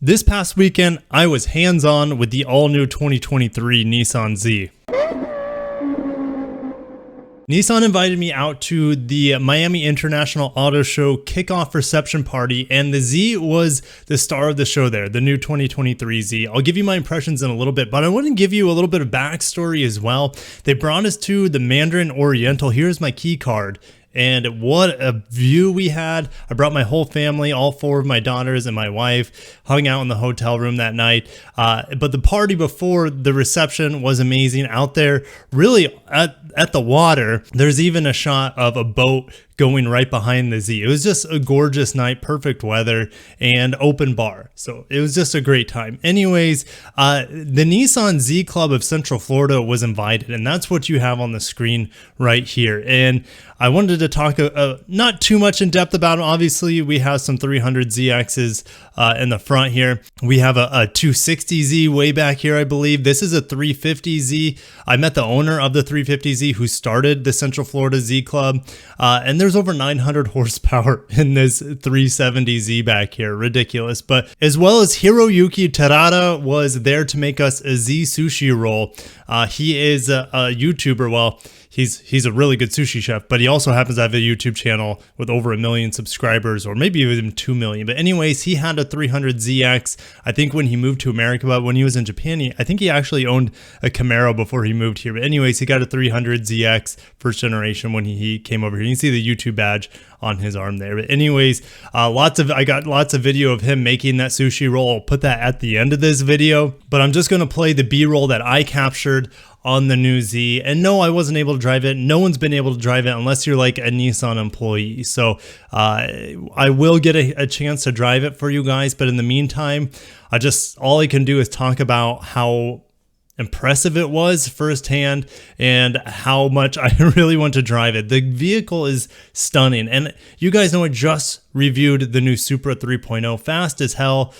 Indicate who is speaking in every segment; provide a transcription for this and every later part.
Speaker 1: This past weekend, I was hands-on with the all-new 2023 Nissan Z. Nissan invited me out to the Miami International Auto Show kickoff reception party, and the Z was the star of the show there, the new 2023 Z. I'll give you my impressions in a little bit, but I want to give you a little bit of backstory as well. They brought us to the Mandarin Oriental. Here's my key card. And what a view we had. I brought my whole family, all four of my daughters and my wife, hung out in the hotel room that night. But the party before the reception was amazing out there, really at the water. There's even a shot of a boat going right behind the Z. It was just a gorgeous night, perfect weather, and open bar. So it was just a great time. Anyways, the Nissan Z Club of Central Florida was invited, and that's what you have on the screen right here. And I wanted to talk not too much in depth about them. Obviously, we have some 300ZXs in the front here. We have a 260Z way back here, I believe. This is a 350Z. I met the owner of the 350Z who started the Central Florida Z Club, and there's over 900 horsepower in this 370Z back here. Ridiculous. But as well as Hiroyuki Terada was there to make us a Z sushi roll. He is a YouTuber. Well, he's a really good sushi chef, but he also happens to have a YouTube channel with over 1 million subscribers, or maybe even 2 million. But anyways, he had a 300ZX, I think, when he moved to America. But when he was in Japan, I think he actually owned a Camaro before he moved here. But anyways, he got a 300ZX first generation when he came over here. You can see the YouTube badge on his arm there. But anyways, I got lots of video of him making that sushi roll. I'll put that at the end of this video, but I'm just going to play the B-roll that I captured on the new Z. And no, I wasn't able to drive it. No one's been able to drive it unless you're like a Nissan employee. So I will get a chance to drive it for you guys. But in the meantime, all I can do is talk about how impressive it was firsthand and how much I really want to drive it. The vehicle is stunning, and you guys know I just reviewed the new Supra 3.0, fast as hell,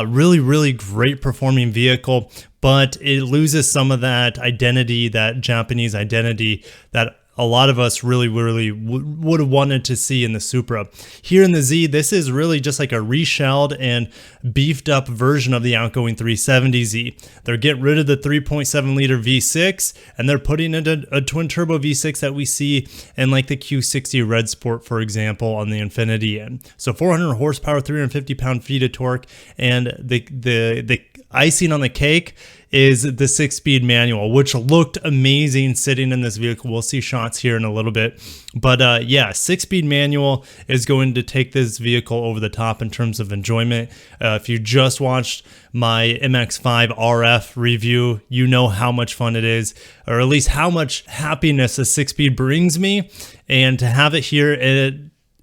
Speaker 1: really great performing vehicle, but it loses some of that identity, that Japanese identity that a lot of us really would have wanted to see in the Supra. Here in the Z, this is really just like a reshelled and beefed up version of the outgoing 370Z. They're getting rid of the 3.7 liter V6 and they're putting in a twin turbo V6 that we see in like the Q60 Red Sport, for example, on the Infiniti end. So 400 horsepower, 350 pound-feet of torque, and the icing on the cake is the 6-speed manual, which looked amazing sitting in this vehicle. We'll see shots here in a little bit. But yeah, 6-speed manual is going to take this vehicle over the top in terms of enjoyment. If you just watched my MX-5 RF review, you know how much fun it is, or at least how much happiness a 6-speed brings me. And to have it here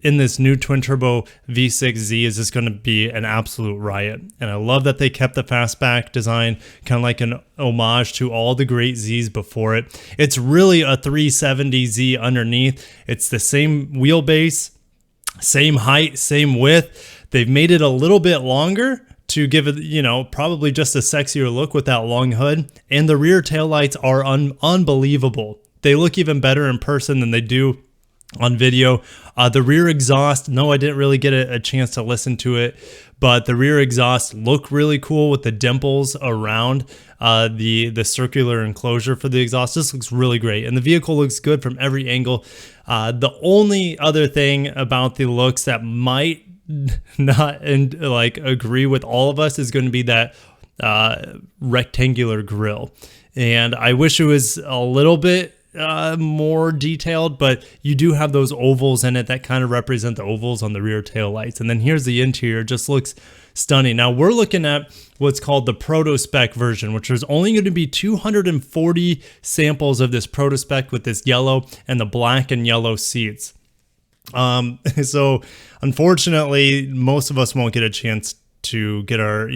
Speaker 1: in this new twin turbo V6Z is just going to be an absolute riot. And I love that they kept the fastback design, kind of like an homage to all the great Zs before it. It's really a 370Z underneath. It's the same wheelbase, same height, same width. They've made it a little bit longer to give it, probably just a sexier look with that long hood. And the rear taillights are unbelievable. They look even better in person than they do on video. The rear exhaust, no, I didn't really get a chance to listen to it, but the rear exhaust look really cool with the dimples around the circular enclosure for the exhaust. This looks really great, and the vehicle looks good from every angle. The only other thing about the looks that might not agree with all of us is going to be that rectangular grille, and I wish it was a little bit more detailed, but you do have those ovals in it that kind of represent the ovals on the rear tail lights. And then here's the interior, just looks stunning. Now we're looking at what's called the proto spec version, which is only going to be 240 samples of this proto spec with this yellow and the black and yellow seats. So unfortunately, most of us won't get a chance to get our,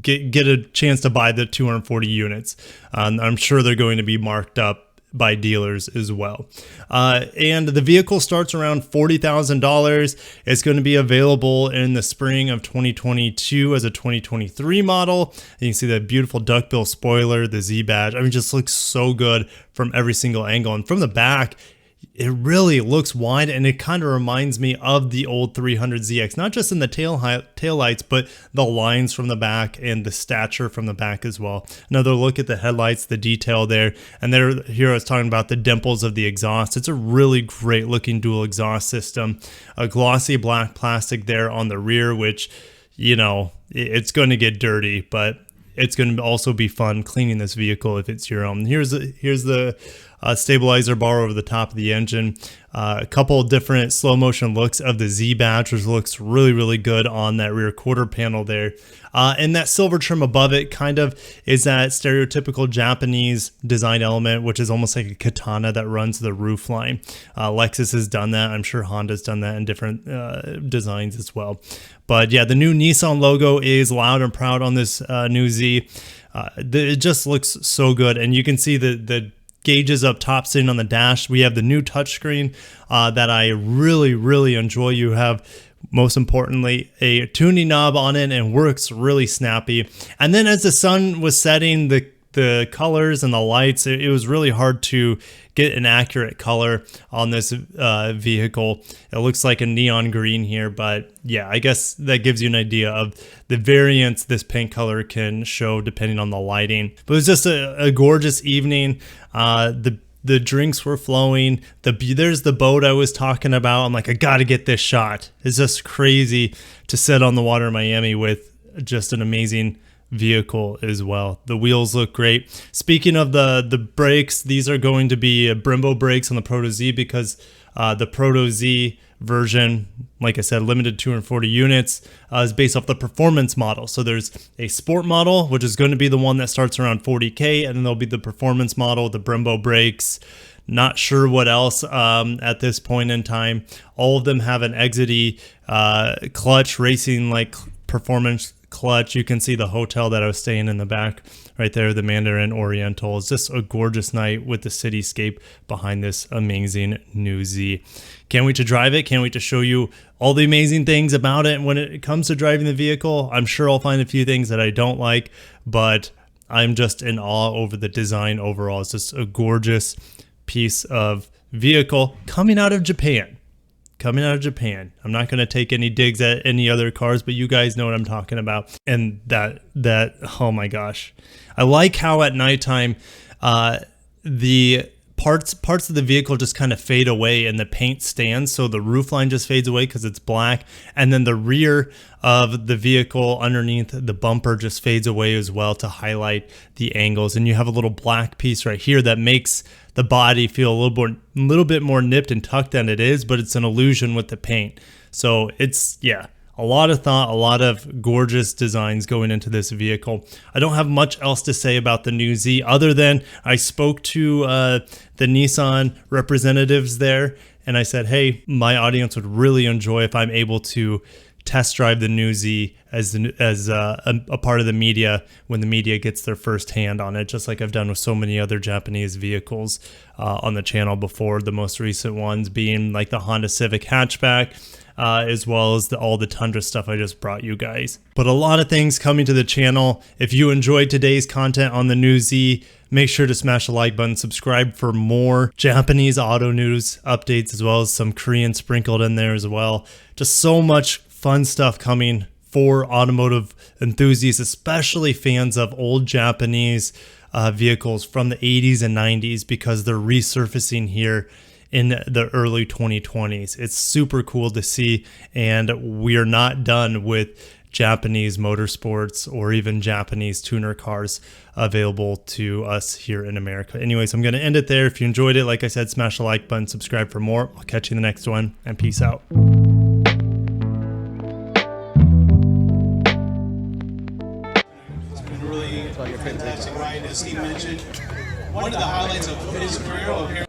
Speaker 1: get a chance to buy the 240 units. I'm sure they're going to be marked up by dealers as well. And the vehicle starts around $40,000. It's going to be available in the spring of 2022 as a 2023 model. And you can see that beautiful duckbill spoiler, the Z badge. I mean, it just looks so good from every single angle. And from the back, it really looks wide, and it kind of reminds me of the old 300ZX, not just in the tail lights, but the lines from the back and the stature from the back as well. Another look at the headlights, the detail there, and there here I was talking about the dimples of the exhaust. It's a really great looking dual exhaust system. A glossy black plastic there on the rear, which, you know, it's going to get dirty, but it's going to also be fun cleaning this vehicle if it's your own. Here's the stabilizer bar over the top of the engine. A couple of different slow motion looks of the Z badge, which looks really, really good on that rear quarter panel there. And that silver trim above it kind of is that stereotypical Japanese design element, which is almost like a katana that runs the roof line. Lexus has done that. I'm sure Honda's done that in different designs as well. But yeah, the new Nissan logo is loud and proud on this new Z. It just looks so good. And you can see the gauges up top sitting on the dash. We have the new touchscreen that I really, really enjoy. You have, most importantly, a tuning knob on it, and works really snappy. And then as the sun was setting, the colors and the lights, it was really hard to get an accurate color on this vehicle. It looks like a neon green here, but yeah, I guess that gives you an idea of the variance this paint color can show depending on the lighting. But it was just a gorgeous evening. The drinks were flowing. There's the boat I was talking about. I'm like, I gotta get this shot. It's just crazy to sit on the water in Miami with just an amazing vehicle as well. The wheels look great. Speaking of the brakes, these are going to be Brembo brakes on the Proto Z, because the Proto Z version, like I said, limited 240 units, is based off the performance model. So there's a sport model, which is going to be the one that starts around 40K, and then there'll be the performance model, the Brembo brakes. Not sure what else at this point in time. All of them have an Exity clutch, racing like performance clutch. You can see the hotel that I was staying in the back right there, the Mandarin Oriental. It's just a gorgeous night with the cityscape behind this amazing new Z. Can't wait to drive it. Can't wait to show you all the amazing things about it. And when it comes to driving the vehicle, I'm sure I'll find a few things that I don't like, but I'm just in awe over the design overall. It's just a gorgeous piece of vehicle coming out of Japan. I'm not going to take any digs at any other cars, but you guys know what I'm talking about. And that oh my gosh. I like how at nighttime the parts of the vehicle just kind of fade away and the paint stands, so the roof line just fades away because it's black, and then the rear of the vehicle underneath the bumper just fades away as well to highlight the angles. And you have a little black piece right here that makes the body feel a little bit more nipped and tucked than it is, but it's an illusion with the paint. So it's, yeah, a lot of thought, a lot of gorgeous designs going into this vehicle. I don't have much else to say about the new Z other than I spoke to the Nissan representatives there, and I said, hey, my audience would really enjoy if I'm able to test drive the new Z as a part of the media when the media gets their first hand on it, just like I've done with so many other Japanese vehicles on the channel before, the most recent ones being like the Honda Civic hatchback, as well as all the Tundra stuff I just brought you guys. But a lot of things coming to the channel. If you enjoyed today's content on the new Z, make sure to smash the like button, subscribe for more Japanese auto news updates, as well as some Korean sprinkled in there as well. Just so much fun stuff coming for automotive enthusiasts, especially fans of old Japanese vehicles from the 80s and 90s, because they're resurfacing here in the early 2020s. It's super cool to see, and we are not done with Japanese motorsports or even Japanese tuner cars available to us here in America. Anyways, I'm going to end it there. If you enjoyed it, like I said, smash the like button, subscribe for more. I'll catch you in the next one, and peace out.
Speaker 2: Fantastic ride, as he mentioned. One of the highlights of his career over here.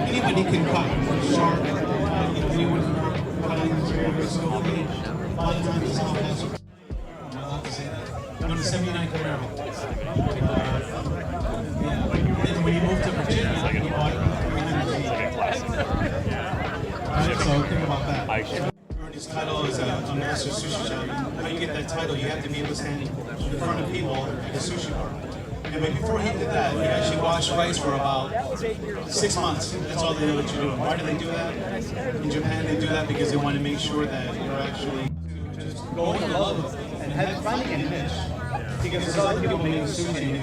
Speaker 2: Anybody can cut, sharp, anyone can cut, so I'm on a 79 Camaro. And when he moved to Virginia, he bought a so think about that. His title is a master sushi chef. How you get that title, you have to be able to stand in front of people at the sushi bar. Yeah, but before he did that, he actually washed rice for about 6 months. That's all they let you do. Why do they do that? In Japan, they do that because they want to make sure that you're actually just going in love with it and finding a niche. Because there's other people making sushi,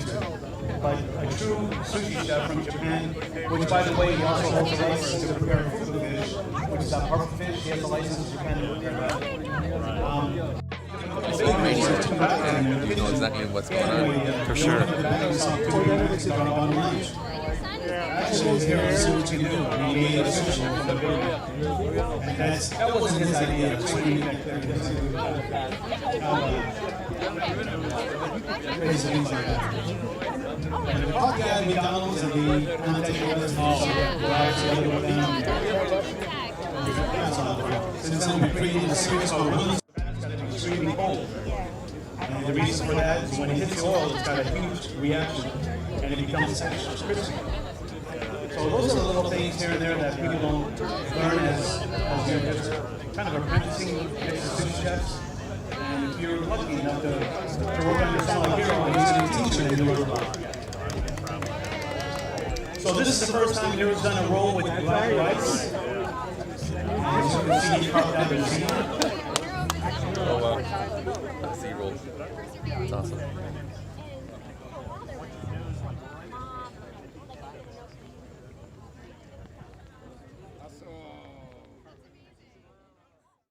Speaker 2: but a true sushi chef from Japan, which by the way, he also holds a license to prepare fugu fish, which is a puffer fish. He has a license in Japan to prepare that.
Speaker 3: You know exactly what's going on.
Speaker 1: For sure.
Speaker 2: Actually, here is what you do. He made a sushi from the building. And that wasn't his idea. Crazy things like that. And the hot guy at McDonald's and the contact with us all that's all. Since then, we created a series called Willie's Extremely Cold. And the reason for that is when it hits the oil, it's got a huge reaction and it becomes extra crispy. So those are the little things here and there that people don't learn as you're just kind of apprenticing next to sushi chefs. And if you're lucky enough to work on yourself here or using a teacher, then you'll learn. So this is the first time Hero's done a roll with black rice. And as you can see, he carved out the Z.
Speaker 3: Oh wow. Z roll. That's awesome.